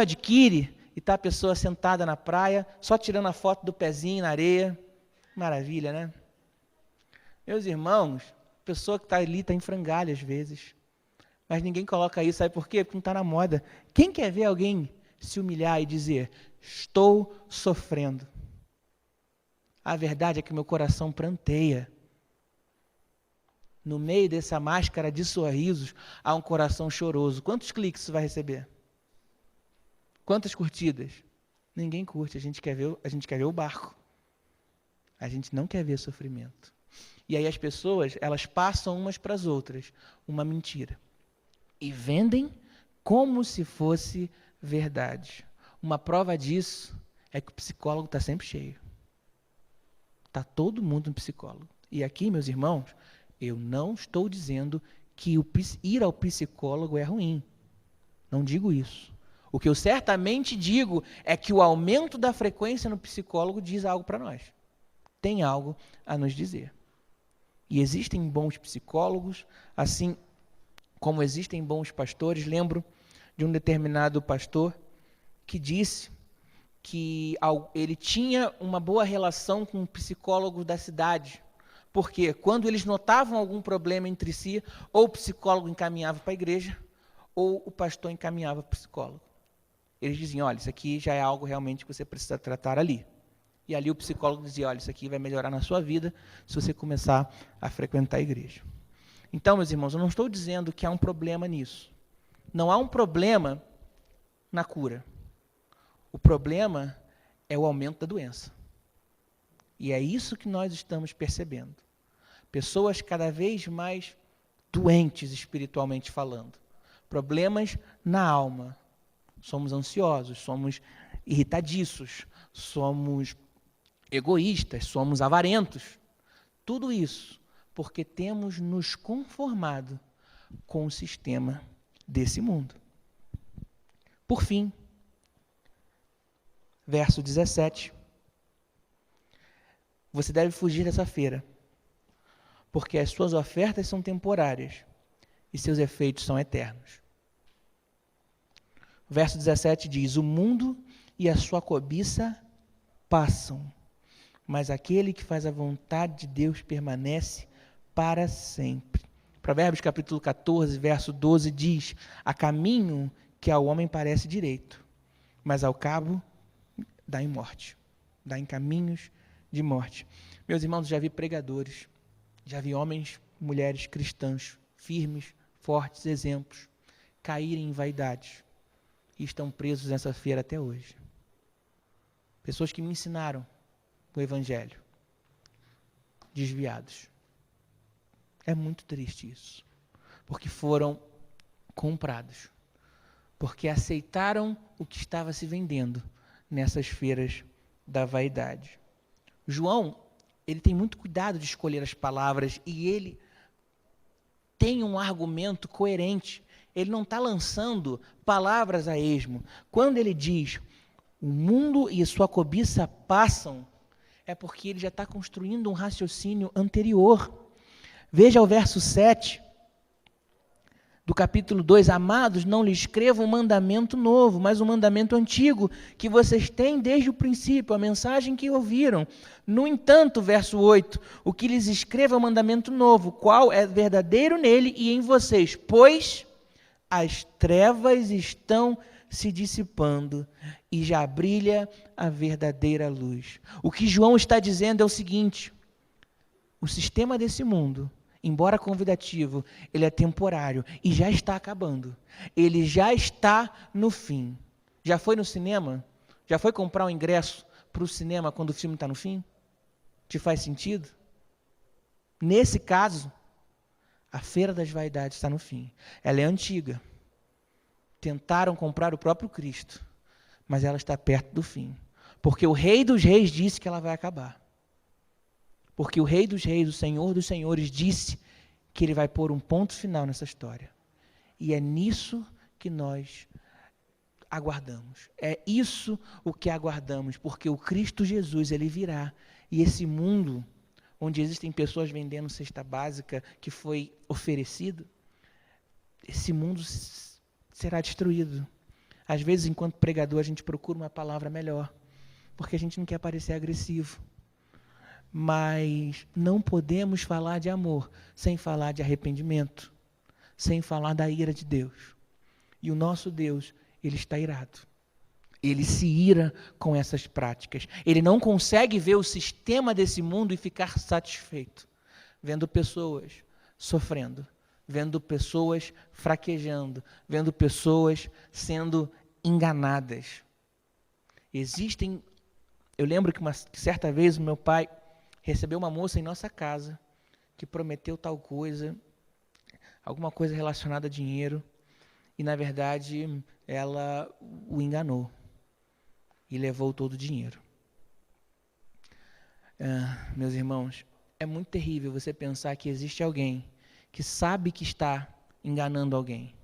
adquire. E está a pessoa sentada na praia, só tirando a foto do pezinho na areia. Maravilha, né? Meus irmãos, a pessoa que está ali está em frangalha às vezes. Mas ninguém coloca isso, sabe por quê? Porque não está na moda. Quem quer ver alguém se humilhar e dizer, estou sofrendo? A verdade é que meu coração pranteia. No meio dessa máscara de sorrisos, há um coração choroso. Quantos cliques isso vai receber? Quantas curtidas? Ninguém curte, a gente quer ver o barco. A gente não quer ver sofrimento. E aí as pessoas, elas passam umas para as outras uma mentira. E vendem como se fosse verdade. Uma prova disso é que o psicólogo está sempre cheio. Está todo mundo no psicólogo. E aqui, meus irmãos, eu não estou dizendo que ir ao psicólogo é ruim. Não digo isso. O que eu certamente digo é que o aumento da frequência no psicólogo diz algo para nós. Tem algo a nos dizer. E existem bons psicólogos, assim como existem bons pastores. Lembro de um determinado pastor que disse que ele tinha uma boa relação com psicólogos da cidade, porque quando eles notavam algum problema entre si, ou o psicólogo encaminhava para a igreja, ou o pastor encaminhava para o psicólogo. Eles diziam, olha, isso aqui já é algo realmente que você precisa tratar ali. E ali o psicólogo dizia, olha, isso aqui vai melhorar na sua vida se você começar a frequentar a igreja. Então, meus irmãos, eu não estou dizendo que há um problema nisso. Não há um problema na cura. O problema é o aumento da doença. E é isso que nós estamos percebendo. Pessoas cada vez mais doentes espiritualmente falando. Problemas na alma. Somos ansiosos, somos irritadiços, somos egoístas, somos avarentos. Tudo isso porque temos nos conformado com o sistema desse mundo. Por fim, verso 17. Você deve fugir dessa feira, porque as suas ofertas são temporárias e seus efeitos são eternos. Verso 17 diz, o mundo e a sua cobiça passam, mas aquele que faz a vontade de Deus permanece para sempre. Provérbios capítulo 14, verso 12 diz, há caminho que ao homem parece direito, mas ao cabo dá em morte, dá em caminhos de morte. Meus irmãos, já vi pregadores, já vi homens, mulheres cristãs, firmes, fortes, exemplos, caírem em vaidades e estão presos nessa feira até hoje. Pessoas que me ensinaram o Evangelho, desviados. É muito triste isso, porque foram comprados, porque aceitaram o que estava se vendendo nessas feiras da vaidade. João, ele tem muito cuidado de escolher as palavras e ele tem um argumento coerente. Ele não está lançando palavras a esmo. Quando ele diz, o mundo e sua cobiça passam, é porque ele já está construindo um raciocínio anterior. Veja o verso 7 do capítulo 2, amados, não lhes escrevo um mandamento novo, mas um mandamento antigo, que vocês têm desde o princípio, a mensagem que ouviram. No entanto, verso 8, o que lhes escrevo é um mandamento novo, qual é verdadeiro nele e em vocês, pois as trevas estão se dissipando e já brilha a verdadeira luz. O que João está dizendo é o seguinte, o sistema desse mundo, embora convidativo, ele é temporário e já está acabando. Ele já está no fim. Já foi no cinema? Já foi comprar um ingresso para o cinema quando o filme está no fim? Te faz sentido? Nesse caso, a feira das vaidades está no fim. Ela é antiga. Tentaram comprar o próprio Cristo, mas ela está perto do fim. Porque o Rei dos Reis disse que ela vai acabar. Porque o Rei dos Reis, o Senhor dos Senhores, disse que ele vai pôr um ponto final nessa história. E é nisso que nós aguardamos. É isso o que aguardamos, porque o Cristo Jesus, ele virá. E esse mundo, onde existem pessoas vendendo cesta básica que foi oferecido, esse mundo será destruído. Às vezes, enquanto pregador, a gente procura uma palavra melhor, porque a gente não quer parecer agressivo. Mas não podemos falar de amor sem falar de arrependimento, sem falar da ira de Deus. E o nosso Deus, ele está irado. Ele se ira com essas práticas. Ele não consegue ver o sistema desse mundo e ficar satisfeito, vendo pessoas sofrendo, vendo pessoas fraquejando, vendo pessoas sendo enganadas. Eu lembro que certa vez o meu pai recebeu uma moça em nossa casa que prometeu tal coisa, alguma coisa relacionada a dinheiro, e na verdade ela o enganou e levou todo o dinheiro. Meus irmãos, é muito terrível você pensar que existe alguém que sabe que está enganando alguém,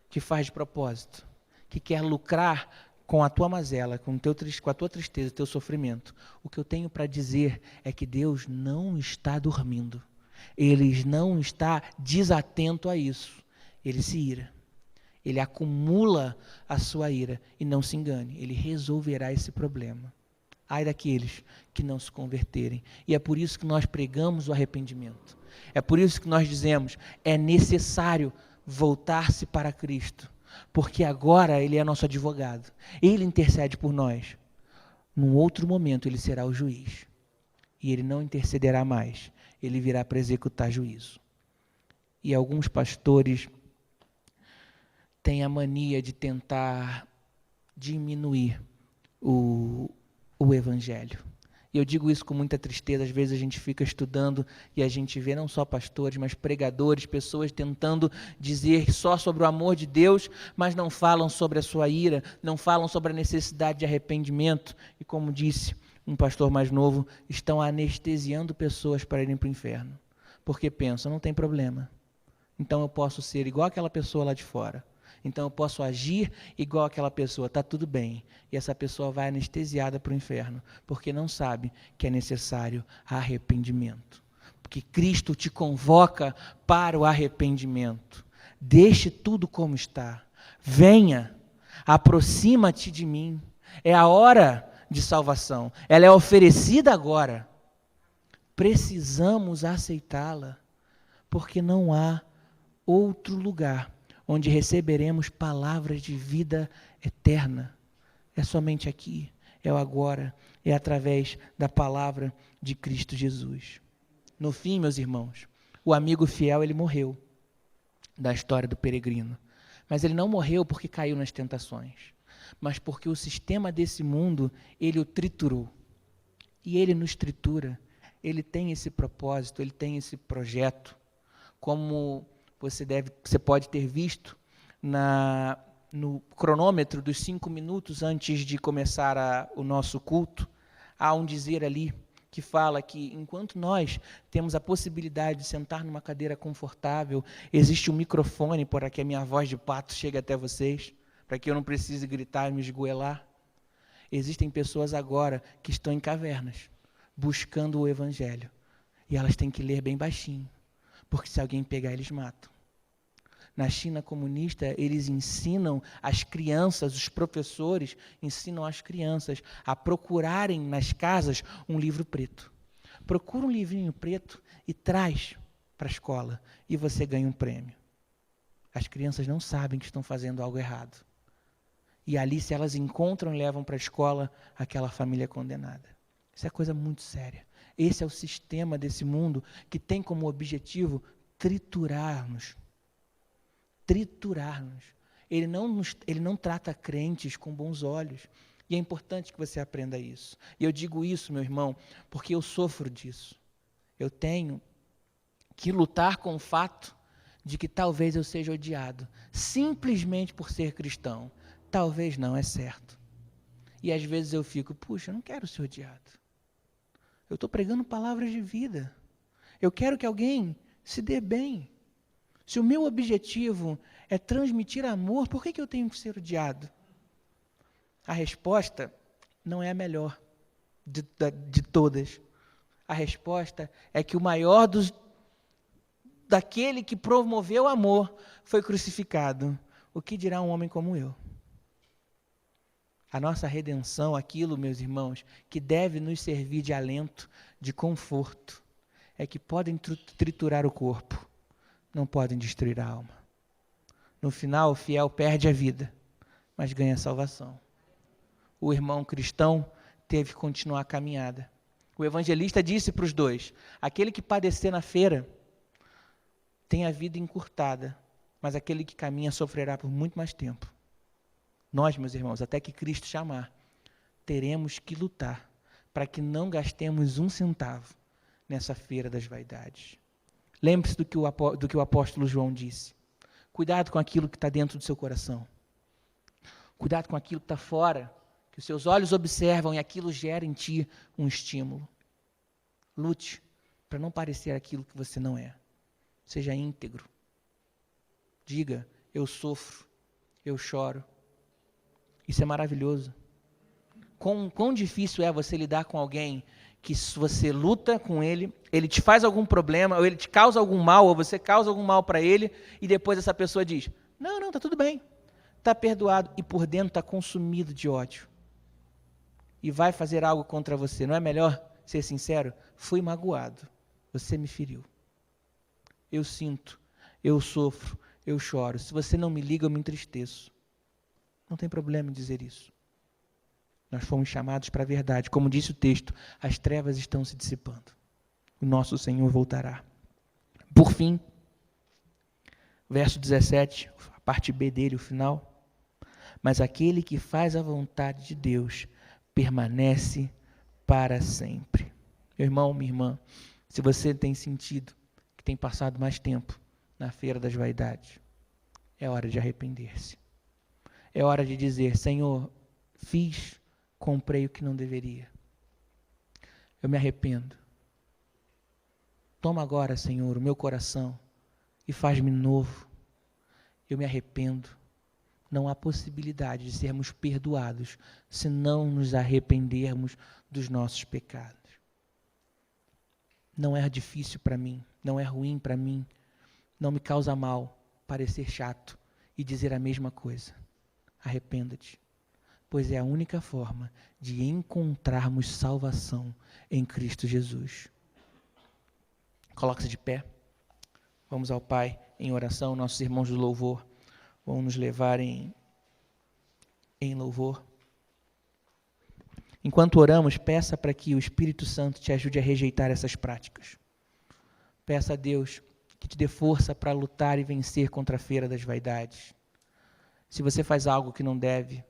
que faz de propósito, que quer lucrar com a tua mazela, com a tua tristeza, teu sofrimento. O que eu tenho para dizer é que Deus não está dormindo. Ele não está desatento a isso. Ele se ira. Ele acumula a sua ira. E não se engane, ele resolverá esse problema. Ai daqueles que não se converterem. E é por isso que nós pregamos o arrependimento. É por isso que nós dizemos, é necessário voltar-se para Cristo. Porque agora ele é nosso advogado. Ele intercede por nós. Num outro momento ele será o juiz. E ele não intercederá mais. Ele virá para executar juízo. E alguns pastores têm a mania de tentar diminuir o evangelho. E eu digo isso com muita tristeza. Às vezes a gente fica estudando e a gente vê não só pastores, mas pregadores, pessoas tentando dizer só sobre o amor de Deus, mas não falam sobre a sua ira, não falam sobre a necessidade de arrependimento. E como disse um pastor mais novo, estão anestesiando pessoas para irem para o inferno. Porque pensam, não tem problema. Então eu posso ser igual aquela pessoa lá de fora. Então eu posso agir igual aquela pessoa, está tudo bem. E essa pessoa vai anestesiada para o inferno, porque não sabe que é necessário arrependimento. Porque Cristo te convoca para o arrependimento. Deixe tudo como está. Venha, aproxima-te de mim. É a hora de salvação. Ela é oferecida agora. Precisamos aceitá-la, porque não há outro lugar onde receberemos palavras de vida eterna. É somente aqui, é o agora, é através da palavra de Cristo Jesus. No fim, meus irmãos, o amigo fiel, ele morreu da história do peregrino. Mas ele não morreu porque caiu nas tentações, mas porque o sistema desse mundo, ele o triturou. E ele nos tritura, ele tem esse propósito, ele tem esse projeto, como você pode ter visto no cronômetro dos 5 minutos antes de começar o nosso culto, há um dizer ali que fala que enquanto nós temos a possibilidade de sentar numa cadeira confortável, existe um microfone para que a minha voz de pato chegue até vocês, para que eu não precise gritar e me esgoelar. Existem pessoas agora que estão em cavernas, buscando o Evangelho, e elas têm que ler bem baixinho, porque se alguém pegar, eles matam. Na China comunista, eles ensinam as crianças, os professores ensinam as crianças a procurarem nas casas um livro preto. Procura um livrinho preto e traz para a escola e você ganha um prêmio. As crianças não sabem que estão fazendo algo errado. E ali, se elas encontram e levam para a escola, aquela família é condenada. Isso é coisa muito séria. Esse é o sistema desse mundo que tem como objetivo triturar-nos. Triturar-nos. Ele não trata crentes com bons olhos. E é importante que você aprenda isso. E eu digo isso, meu irmão, porque eu sofro disso. Eu tenho que lutar com o fato de que talvez eu seja odiado, simplesmente por ser cristão. Talvez não, é certo. E às vezes eu fico, puxa, eu não quero ser odiado. Eu estou pregando palavras de vida. Eu quero que alguém se dê bem. Se o meu objetivo é transmitir amor, por que eu tenho que ser odiado? A resposta não é a melhor de todas. A resposta é que o maior daquele que promoveu o amor foi crucificado. O que dirá um homem como eu? A nossa redenção, aquilo, meus irmãos, que deve nos servir de alento, de conforto, é que podem triturar o corpo, não podem destruir a alma. No final, o fiel perde a vida, mas ganha a salvação. O irmão cristão teve que continuar a caminhada. O evangelista disse para os dois, aquele que padecer na feira tem a vida encurtada, mas aquele que caminha sofrerá por muito mais tempo. Nós, meus irmãos, até que Cristo chamar, teremos que lutar para que não gastemos um centavo nessa feira das vaidades. Lembre-se do que o apóstolo João disse. Cuidado com aquilo que está dentro do seu coração. Cuidado com aquilo que está fora, que os seus olhos observam e aquilo gera em ti um estímulo. Lute para não parecer aquilo que você não é. Seja íntegro. Diga, eu sofro, eu choro. Isso é maravilhoso. Quão difícil é você lidar com alguém que você luta com ele, ele te faz algum problema, ou ele te causa algum mal, ou você causa algum mal para ele, e depois essa pessoa diz, não, está tudo bem, está perdoado, e por dentro está consumido de ódio. E vai fazer algo contra você. Não é melhor ser sincero? Fui magoado, você me feriu. Eu sinto, eu sofro, eu choro. Se você não me liga, eu me entristeço. Não tem problema em dizer isso. Nós fomos chamados para a verdade. Como disse o texto, as trevas estão se dissipando. O nosso Senhor voltará. Por fim, verso 17, a parte B dele, o final. Mas aquele que faz a vontade de Deus permanece para sempre. Meu irmão, minha irmã, se você tem sentido que tem passado mais tempo na feira das vaidades, é hora de arrepender-se. É hora de dizer, Senhor, comprei o que não deveria. Eu me arrependo. Toma agora, Senhor, o meu coração e faz-me novo. Eu me arrependo. Não há possibilidade de sermos perdoados se não nos arrependermos dos nossos pecados. Não é difícil para mim, não é ruim para mim, não me causa mal parecer chato e dizer a mesma coisa. Arrependa-te, pois é a única forma de encontrarmos salvação em Cristo Jesus. Coloque-se de pé. Vamos ao Pai em oração. Nossos irmãos do louvor vão nos levar em louvor. Enquanto oramos, peça para que o Espírito Santo te ajude a rejeitar essas práticas. Peça a Deus que te dê força para lutar e vencer contra a feira das vaidades. Se você faz algo que não deve,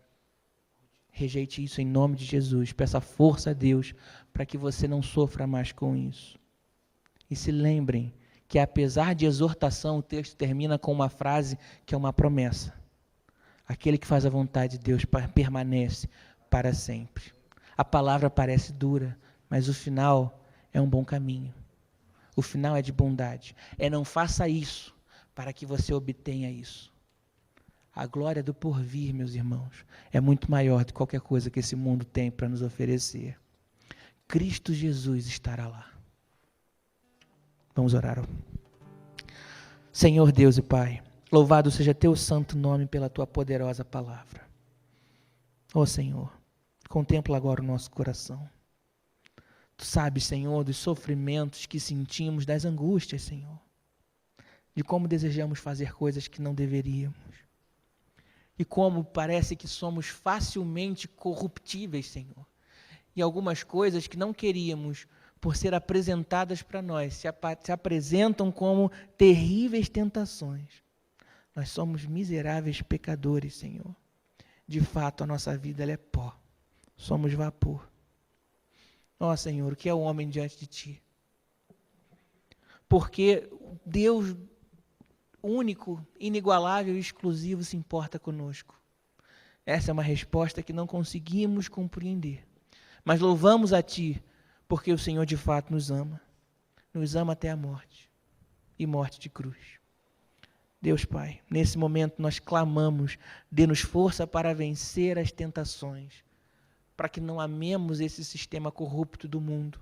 Rejeite isso em nome de Jesus. Peça força a Deus para que você não sofra mais com isso. E se lembrem que, apesar de exortação, o texto termina com uma frase que é uma promessa. Aquele que faz a vontade de Deus permanece para sempre. A palavra parece dura, mas o final é um bom caminho. O final é de bondade. Não faça isso para que você obtenha isso. A glória do porvir, meus irmãos, é muito maior do que qualquer coisa que esse mundo tem para nos oferecer. Cristo Jesus estará lá. Vamos orar. Senhor Deus e Pai, louvado seja teu santo nome pela tua poderosa palavra. Ó Senhor, contempla agora o nosso coração. Tu sabes, Senhor, dos sofrimentos que sentimos, das angústias, Senhor, de como desejamos fazer coisas que não deveríamos. E como parece que somos facilmente corruptíveis, Senhor. E algumas coisas que não queríamos, por ser apresentadas para nós, se apresentam como terríveis tentações. Nós somos miseráveis pecadores, Senhor. De fato, a nossa vida ela é pó. Somos vapor. Ó Senhor, o que é o homem diante de Ti? Porque Deus único, inigualável e exclusivo se importa conosco. Essa é uma resposta que não conseguimos compreender. Mas louvamos a Ti, porque o Senhor de fato nos ama até a morte, e morte de cruz. Deus Pai, nesse momento nós clamamos, dê-nos força para vencer as tentações, para que não amemos esse sistema corrupto do mundo,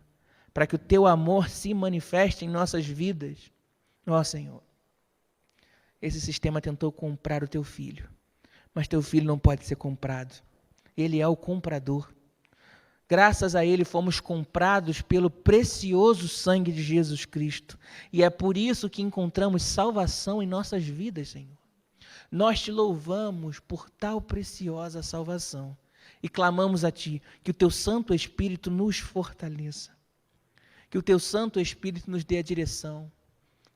para que o Teu amor se manifeste em nossas vidas. Ó Senhor, esse sistema tentou comprar o Teu Filho, mas Teu Filho não pode ser comprado. Ele é o comprador. Graças a Ele fomos comprados pelo precioso sangue de Jesus Cristo. E é por isso que encontramos salvação em nossas vidas, Senhor. Nós Te louvamos por tal preciosa salvação. E clamamos a Ti que o Teu Santo Espírito nos fortaleça. Que o Teu Santo Espírito nos dê a direção.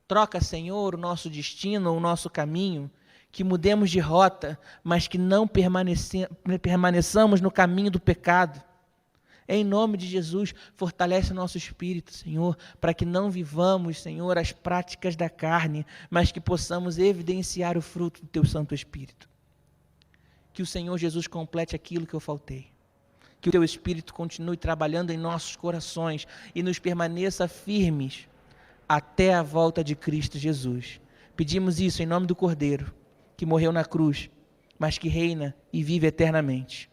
Troca, Senhor, o nosso destino, o nosso caminho. Que mudemos de rota, mas que não permaneçamos no caminho do pecado. Em nome de Jesus, fortalece o nosso espírito, Senhor, para que não vivamos, Senhor, as práticas da carne, mas que possamos evidenciar o fruto do Teu Santo Espírito. Que o Senhor Jesus complete aquilo que eu faltei. Que o Teu Espírito continue trabalhando em nossos corações e nos permaneça firmes até a volta de Cristo Jesus. Pedimos isso em nome do Cordeiro, que morreu na cruz, mas que reina e vive eternamente.